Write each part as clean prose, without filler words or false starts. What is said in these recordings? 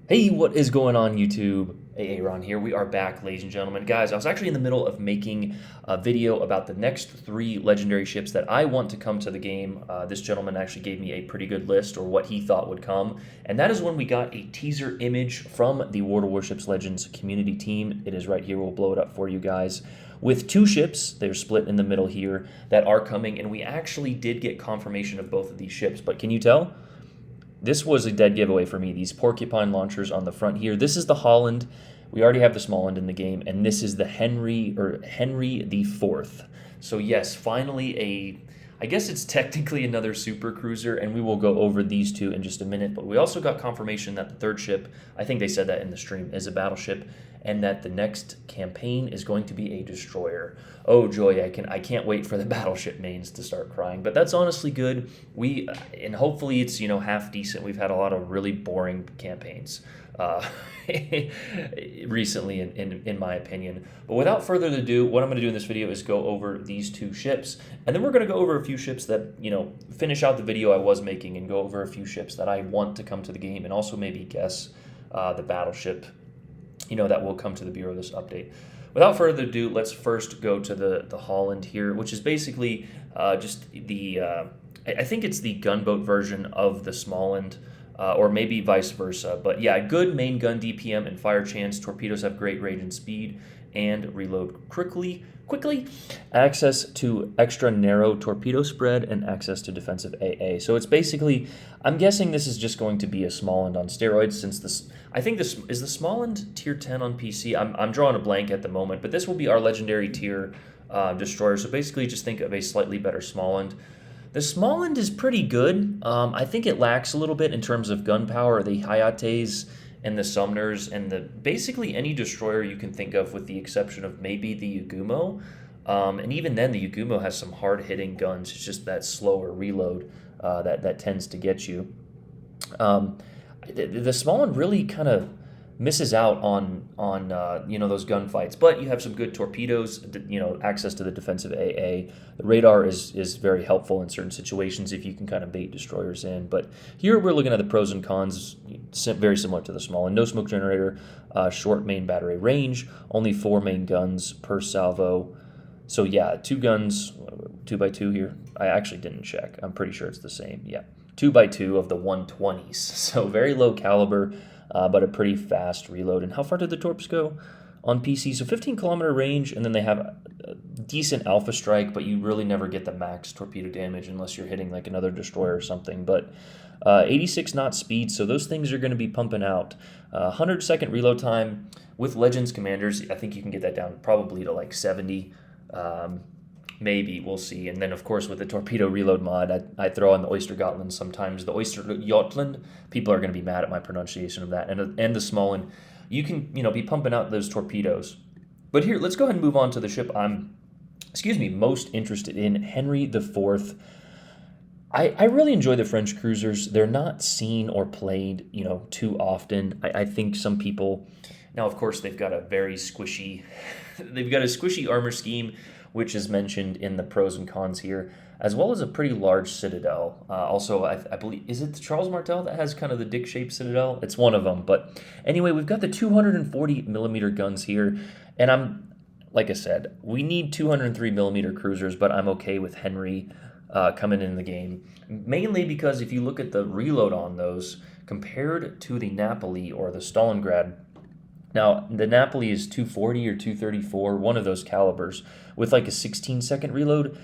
Hey, what is going on, YouTube? Aaron here. We are back, ladies and gentlemen. Guys, I was actually in the middle of making a video about the next three legendary ships that I want to come to the game. This gentleman actually gave me a pretty good list, or what he thought would come, and that is when we got a teaser image from the World of Warships Legends community team. It is right here. We'll blow it up for you guys. With two ships, they're split in the middle here, that are coming, and we actually did get confirmation of both of these ships. But can you tell? This was a dead giveaway for me. These porcupine launchers on the front here. This is the Holland. We already have the Smallland in the game, and this is the Henry the Fourth. So yes, finally I guess it's technically another super cruiser, and we will go over these two in just a minute. But we also got confirmation that the third ship, I think they said that in the stream, is a battleship, and that the next campaign is going to be a destroyer. Oh joy, I can't wait for the battleship mains to start crying. But that's honestly good. And hopefully it's half decent. We've had a lot of really boring campaigns recently, in my opinion. But without further ado, what I'm going to do in this video is go over these two ships, and then we're going to go over a few ships that finish out the video I was making, and go over a few ships that I want to come to the game, and also maybe guess the battleship that will come to the Bureau of this update. Without further ado, let's first go to the Holland here, which is basically just the I think it's the gunboat version of the Smallland, or maybe vice versa. But yeah, good main gun DPM and fire chance. Torpedoes have great range and speed, and reload quickly. Access to extra narrow torpedo spread, and access to defensive AA. So it's basically, I'm guessing this is just going to be a Smallland on steroids, since this, I think this is the Smallland tier 10 on PC. I'm drawing a blank at the moment, but this will be our legendary tier destroyer. So basically just think of a slightly better Smallland. The Smallland is pretty good. I think it lacks a little bit in terms of gunpowder. The Hayates and the Sumners and basically any destroyer you can think of, with the exception of maybe the Yagumo. And even then, the Yagumo has some hard-hitting guns. It's just that slower reload that tends to get you. The Smallland really kind of misses out on those gunfights, but you have some good torpedoes, access to the defensive AA. The radar is very helpful in certain situations if you can kind of bait destroyers in. But here we're looking at the pros and cons, very similar to the Smallland. No smoke generator, short main battery range, only 4 main guns per salvo. So yeah, 2 guns, 2x2 here. I actually didn't check. I'm pretty sure it's the same. Yeah, 2x2 of the 120s. So very low caliber, but a pretty fast reload. And how far did the torps go on PC? So 15-kilometer range, and then they have a decent alpha strike, but you really never get the max torpedo damage unless you're hitting like another destroyer or something. But 86 knot speed, so those things are going to be pumping out. 100-second reload time. With Legends Commanders, I think you can get that down probably to like 70. Maybe, we'll see. And then, of course, with the torpedo reload mod, I throw on the Oyster Gotland sometimes. The Oyster Jotland, people are going to be mad at my pronunciation of that. And the Smallland, you can be pumping out those torpedoes. But here, let's go ahead and move on to the ship I'm most interested in, Henry the Fourth. I really enjoy the French cruisers. They're not seen or played too often. I think some people, now of course they've got a very squishy they've got a squishy armor scheme, which is mentioned in the pros and cons here, as well as a pretty large citadel. Also, I believe, is it the Charles Martel that has kind of the dick-shaped citadel? It's one of them. But anyway, we've got the 240 millimeter guns here, and like I said, we need 203 millimeter cruisers, but I'm okay with Henry coming in the game, mainly because if you look at the reload on those compared to the Napoli or the Stalingrad. Now, the Napoli is 240 or 234, one of those calibers, with like a 16-second reload.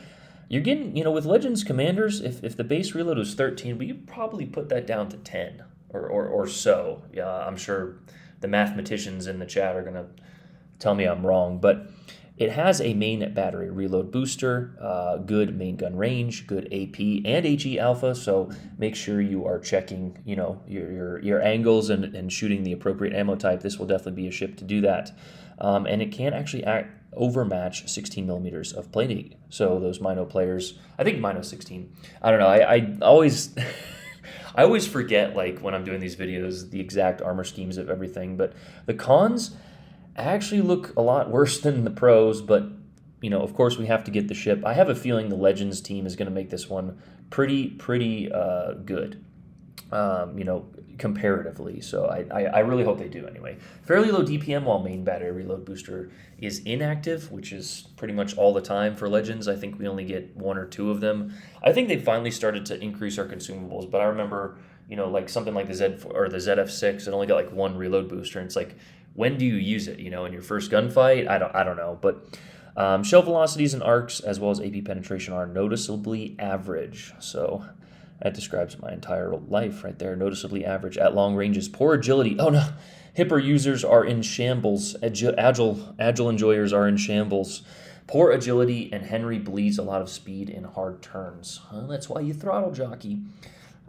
You're getting, with Legends Commanders, if the base reload was 13, but you probably put that down to 10 or so. Yeah, I'm sure the mathematicians in the chat are going to tell me I'm wrong, but it has a main battery reload booster, good main gun range, good AP and HE alpha, so make sure you are checking, your angles and shooting the appropriate ammo type. This will definitely be a ship to do that. And it can actually overmatch 16 millimeters of plating. So those Mino players, I think Mino 16. I don't know. I always I always forget, like, when I'm doing these videos, the exact armor schemes of everything. But the cons actually look a lot worse than the pros, but of course we have to get the ship. I have a feeling the Legends team is going to make this one pretty good. comparatively. So I really hope they do anyway. Fairly low DPM while main battery reload booster is inactive, which is pretty much all the time for Legends. I think we only get 1 or 2 of them. I think they finally started to increase our consumables, but I remember, like something like the ZF6, it only got like 1 reload booster, and it's like, when do you use it? In your first gunfight? I don't know, but shell velocities and arcs as well as AP penetration are noticeably average. So that describes my entire life right there. Noticeably average at long ranges. Poor agility. Oh no. Hipper users are in shambles. Agile enjoyers are in shambles. Poor agility, and Henry bleeds a lot of speed in hard turns. That's why you throttle jockey.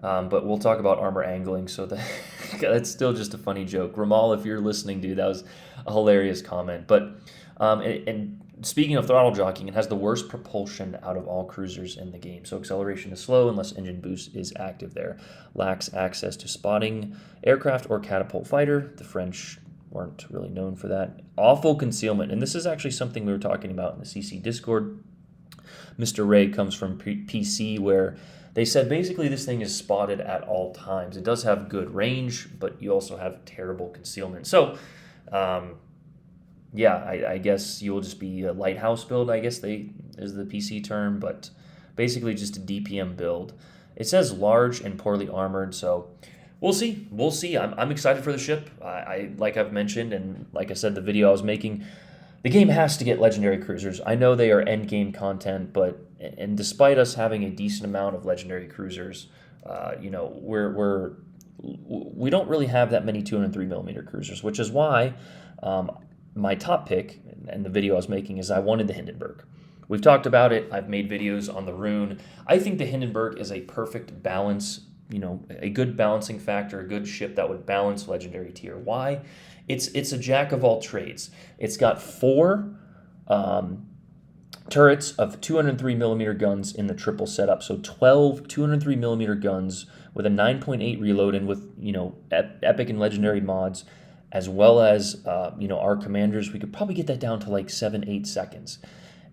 But we'll talk about armor angling, so that's still just a funny joke. Ramal, if you're listening, dude, that was a hilarious comment. But and speaking of throttle jockeying, it has the worst propulsion out of all cruisers in the game. So acceleration is slow unless engine boost is active there. Lacks access to spotting aircraft or catapult fighter. The French weren't really known for that. Awful concealment. And this is actually something we were talking about in the CC Discord. Mr. Ray comes from PC, where they said basically this thing is spotted at all times. It does have good range, but you also have terrible concealment. So, I guess you'll just be a lighthouse build, I guess is the PC term, but basically just a DPM build. It says large and poorly armored, so we'll see. I'm excited for the ship. I like I've mentioned, and like I said, the video I was making, the game has to get legendary cruisers. I know they are end game content, and despite us having a decent amount of legendary cruisers, we don't really have that many 203mm cruisers, which is why my top pick, and the video I was making, is I wanted the Hindenburg. We've talked about it. I've made videos on the Rune. I think the Hindenburg is a perfect balance, a good balancing factor, a good ship that would balance legendary tier. Why? It's a jack of all trades. It's got 4 turrets of 203mm guns in the triple setup. So 12 203mm guns with a 9.8 reload and with, epic and legendary mods, as well as, our commanders. We could probably get that down to like 7-8 seconds.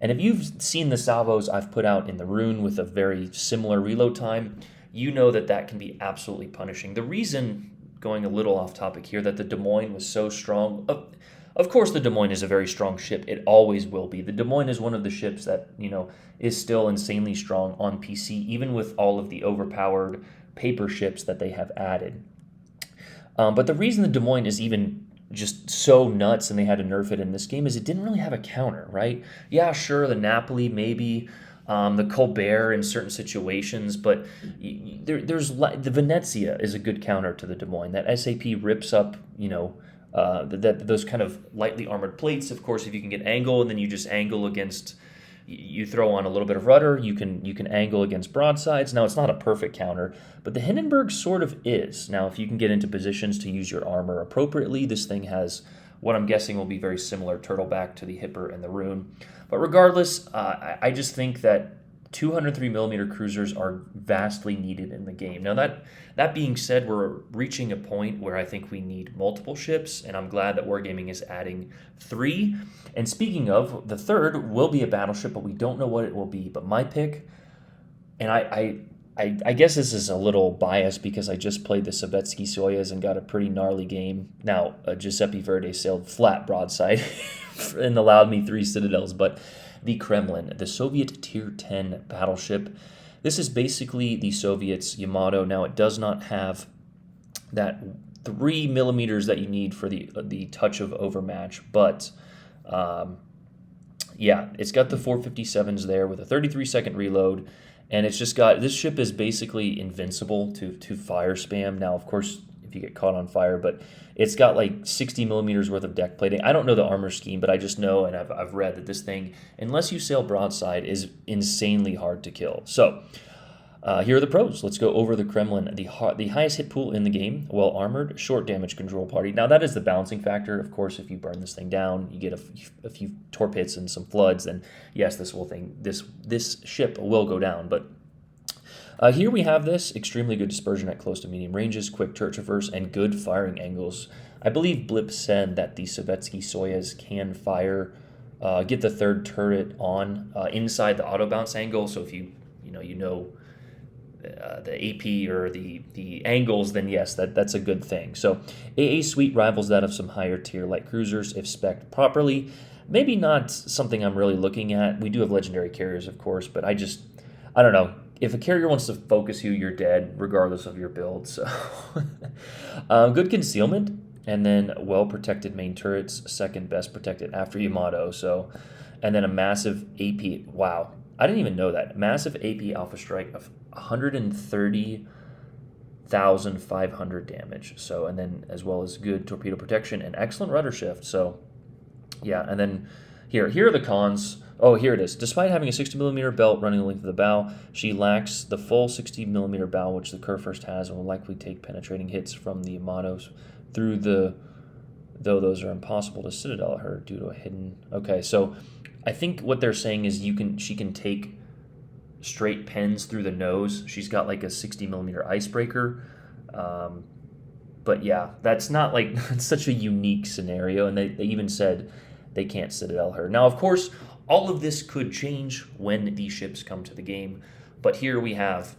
And if you've seen the salvos I've put out in the Rune with a very similar reload time, you know that can be absolutely punishing. The reason, going a little off topic here, that the Des Moines was so strong, of course the Des Moines is a very strong ship. It always will be. The Des Moines is one of the ships that, is still insanely strong on PC, even with all of the overpowered paper ships that they have added. But the reason the Des Moines is even just so nuts and they had to nerf it in this game is it didn't really have a counter, right? Yeah, sure, the Napoli, maybe, the Colbert in certain situations, but there's the Venezia is a good counter to the Des Moines. That SAP rips up, those kind of lightly armored plates. Of course, if you can get angle, and then you just angle against, you throw on a little bit of rudder, you can angle against broadsides. Now, it's not a perfect counter, but the Hindenburg sort of is. Now, if you can get into positions to use your armor appropriately, this thing has what I'm guessing will be very similar turtleback to the Hipper and the Rune. But regardless, I just think that 203mm cruisers are vastly needed in the game. Now, that being said, we're reaching a point where I think we need multiple ships, and I'm glad that Wargaming is adding 3. And speaking of, the third will be a battleship, but we don't know what it will be. But my pick, and I guess this is a little biased because I just played the Sovietsky Soyuz and got a pretty gnarly game. Now, Giuseppe Verdi sailed flat broadside and allowed me 3 citadels, but the Kremlin, the Soviet Tier 10 battleship. This is basically the Soviets' Yamato. Now, it does not have that 3mm that you need for the touch of overmatch, but it's got the 457s there with a 33-second reload, and it's just got, this ship is basically invincible to fire spam. Now, of course, if you get caught on fire, but it's got like 60mm worth of deck plating. I don't know the armor scheme, but I just know, and I've read that this thing, unless you sail broadside, is insanely hard to kill. So here are the pros. Let's go over the Kremlin. The highest hit pool in the game, well armored, short damage control party. Now that is the balancing factor. Of course, if you burn this thing down, you get a few torpedoes and some floods, then yes, this ship will go down. But here we have this extremely good dispersion at close to medium ranges, quick turret traverse, and good firing angles. I believe Blip said that the Sovietsky Soyuz can fire, get the 3rd turret on inside the auto bounce angle. So if you know the AP or the angles, then yes, that's a good thing. So AA suite rivals that of some higher tier light cruisers if spec'd properly. Maybe not something I'm really looking at. We do have legendary carriers, of course, but I don't know. If a carrier wants to focus you, you're dead, regardless of your build. So, good concealment, and then well protected main turrets, second best protected after Yamato. So, and then a massive AP. Wow, I didn't even know that massive AP Alpha Strike of 130,500 damage. So, and then as well as good torpedo protection and excellent rudder shift. So, yeah, and then here are the cons. Oh, here it is. Despite having a 60mm belt running the length of the bow, she lacks the full 60mm bow, which the Kurfürst has, and will likely take penetrating hits from the Yamatos through though those are impossible to citadel her due to a hidden. Okay, so I think what they're saying is she can take straight pens through the nose. She's got like a 60mm icebreaker. But yeah, that's not like it's such a unique scenario, and they even said they can't citadel her. Now, of course, all of this could change when these ships come to the game, but here we have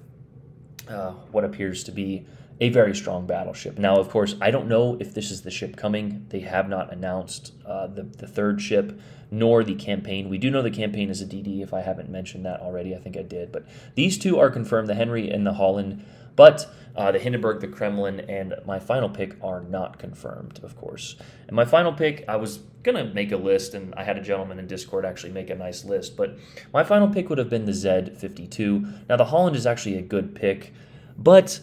what appears to be a very strong battleship. Now, of course, I don't know if this is the ship coming. They have not announced the third ship, nor the campaign. We do know the campaign is a DD, if I haven't mentioned that already. I think I did. But these two are confirmed, the Henry and the Holland. But the Hindenburg, the Kremlin, and my final pick are not confirmed, of course. And my final pick, I was going to make a list, and I had a gentleman in Discord actually make a nice list. But my final pick would have been the Z52. Now, the Holland is actually a good pick, but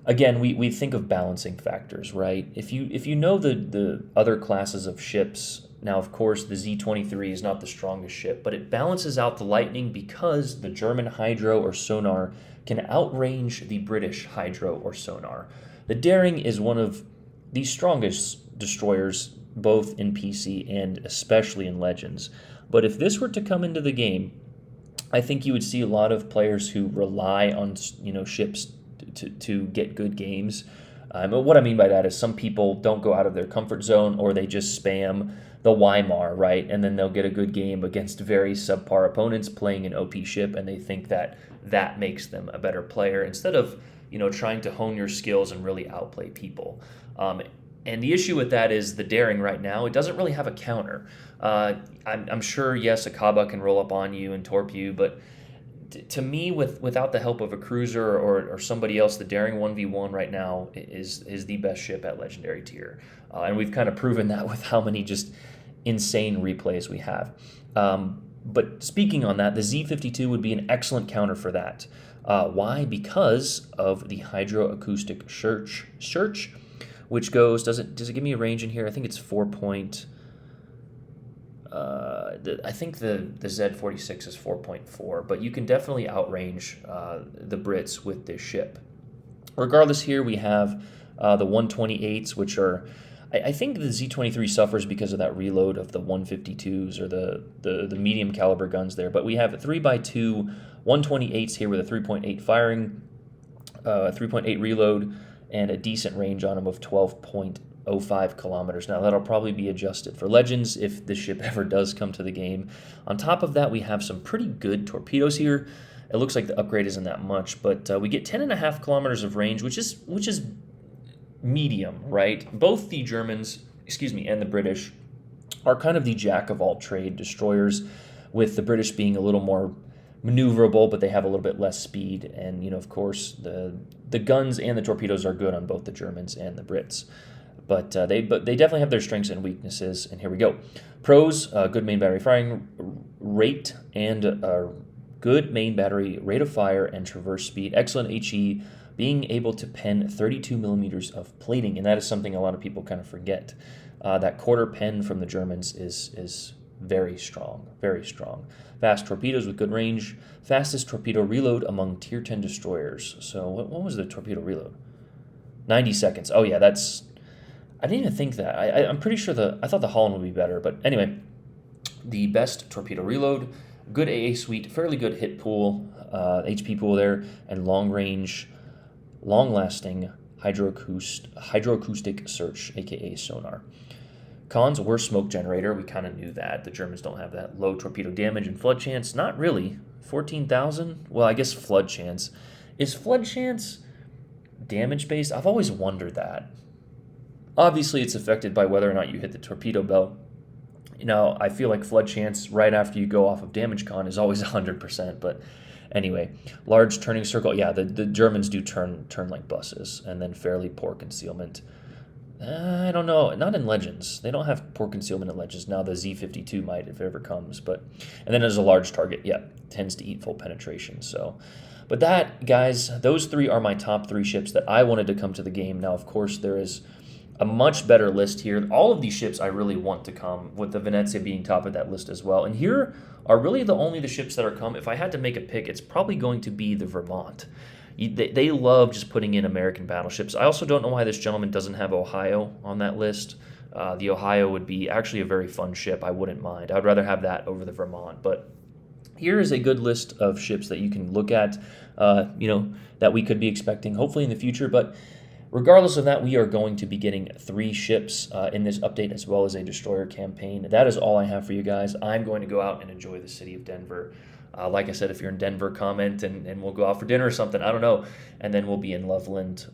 again, we think of balancing factors, right? If you know the other classes of ships, now of course the Z23 is not the strongest ship, but it balances out the Lightning because the German hydro or sonar can outrange the British hydro or sonar. The Daring is one of the strongest destroyers, both in PC and especially in Legends. But if this were to come into the game, I think you would see a lot of players who rely on ships to get good games. But what I mean by that is some people don't go out of their comfort zone, or they just spam the Weimar, right? And then they'll get a good game against very subpar opponents playing an OP ship, and they think that makes them a better player instead of trying to hone your skills and really outplay people. And the issue with that is the Daring right now, it doesn't really have a counter. I'm sure, yes, a Kaba can roll up on you and torp you, but to me, without the help of a cruiser or somebody else, the Daring 1v1 right now is the best ship at Legendary tier. And we've kind of proven that with how many just insane replays we have. But speaking on that, the Z52 would be an excellent counter for that. Why? Because of the hydroacoustic search, which goes, does it give me a range in here? I think it's 4 point. I think the Z46 is 4.4, but you can definitely outrange the Brits with this ship. Regardless, here we have the 128s, which are, I think the Z23 suffers because of that reload of the 152s or the medium caliber guns there, but we have 3x2 128s here with a 3.8 firing, 3.8 reload, and a decent range on them of 12.05 kilometers. Now, that'll probably be adjusted for Legends if the ship ever does come to the game. On top of that, we have some pretty good torpedoes here. It looks like the upgrade isn't that much, but we get 10.5 kilometers of range, which is medium, right? Both the Germans, and the British are kind of the jack-of-all-trade destroyers, with the British being a little more maneuverable, but they have a little bit less speed. And, of course, the guns and the torpedoes are good on both the Germans and the Brits. But they definitely have their strengths and weaknesses. And here we go. Pros, good main battery firing rate and good main battery rate of fire and traverse speed. Excellent HE, being able to pen 32 millimeters of plating. And that is something a lot of people kind of forget. That quarter pen from the Germans is very strong, very strong. Fast torpedoes with good range. Fastest torpedo reload among Tier 10 destroyers. So what was the torpedo reload? 90 seconds. Oh, yeah, that's... I didn't even think that. I'm pretty sure I thought the Holland would be better. But anyway, the best torpedo reload, good AA suite, fairly good hit pool, HP pool there, and long range, long-lasting hydroacoustic search, aka sonar. Cons, worst smoke generator. We kind of knew that. The Germans don't have that. Low torpedo damage and flood chance. Not really. 14,000? Well, I guess flood chance Is flood chance damage based? I've always wondered that. Obviously, it's affected by whether or not you hit the torpedo belt. Now, I feel like flood chance right after you go off of damage con is always 100%, but anyway, large turning circle. Yeah, the Germans do turn like buses, and then fairly poor concealment. I don't know. Not in Legends. They don't have poor concealment in Legends. Now the Z52 might if it ever comes. And then as a large target, yeah, tends to eat full penetration. So, but that, guys, those three are my top three ships that I wanted to come to the game. Now, of course, there is a much better list here. All of these ships I really want to come, with the Venezia being top of that list as well. And here are really the ships that are come. If I had to make a pick, it's probably going to be the Vermont. They love just putting in American battleships. I also don't know why this gentleman doesn't have Ohio on that list. The Ohio would be actually a very fun ship. I wouldn't mind. I'd rather have that over the Vermont. But here is a good list of ships that you can look at, that we could be expecting, hopefully in the future. But regardless of that, we are going to be getting 3 ships in this update, as well as a destroyer campaign. That is all I have for you guys. I'm going to go out and enjoy the city of Denver. Like I said, if you're in Denver, comment, and we'll go out for dinner or something. I don't know. And then we'll be in Loveland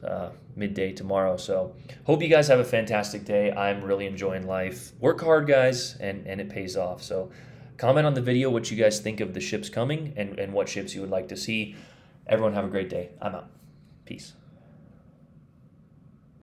midday tomorrow. So hope you guys have a fantastic day. I'm really enjoying life. Work hard, guys, and it pays off. So comment on the video what you guys think of the ships coming and what ships you would like to see. Everyone have a great day. I'm out. Peace.